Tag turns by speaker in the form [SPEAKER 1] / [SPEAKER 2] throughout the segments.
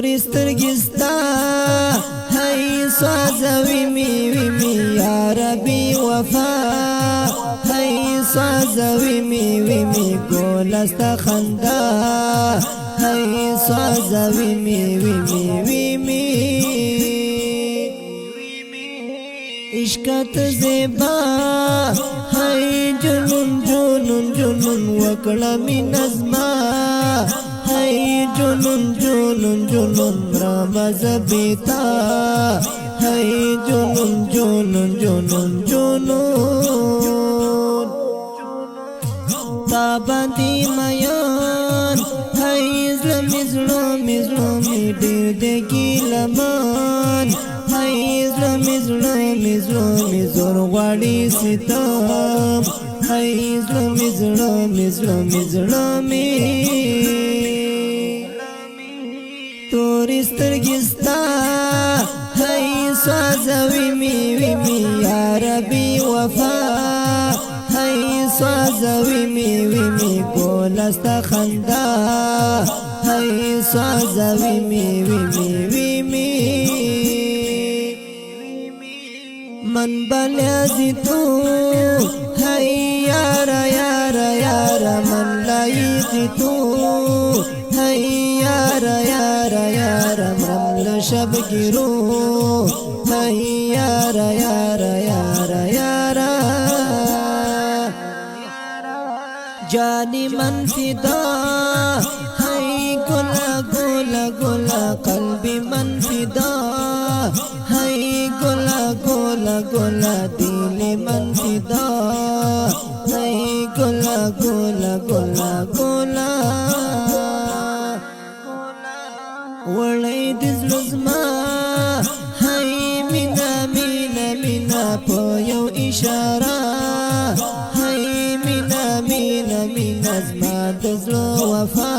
[SPEAKER 1] تورې سترګې ستا هی سوځوي می یا ربي وفا هی سوځوي می ګوله ستا خندا هی سوځوي می عشقت زیبا هی جنون جنون جنون وکړه می نظما هی جنون جنون جنون رمزبیتا هی جنون جنون جنون جنون تا باندې میان هی زلمی زلمی زلمی ډېر د ګیلمان هی زلمی زلمی زلمی زور غواړي ستم هی زلمی زلمی زلمی زلمی تورې سترګې ستا هی سوځوي می یا ربي وفا هی سوځوي می ګوله ستا خندا هی سوځوي می من بلیازی تو هی یارا یارا یارا من لایزی تو هی یارا یارا یارا رمل شب گیرو هی یارا یارا یارا یارا جانی من فدا هی گلا گلا گلا قلبی من فدا هی گلا گلا گلا دل من فدا هی گلا گلا گلا گلا وړی د زړه زما هی مینا مینا مینا په یو اشاره هی مینا مینا مینا زما د زړه وفا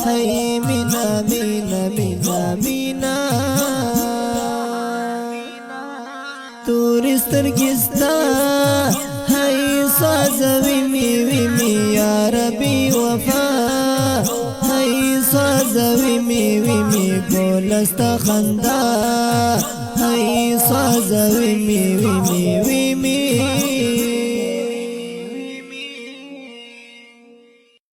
[SPEAKER 1] هی مینا مینا مینا مینا تورې سترګې ستا هی سوځوي می یا ربي وفا هی سوځوي می ګوله ستا خندا هی سوځوي می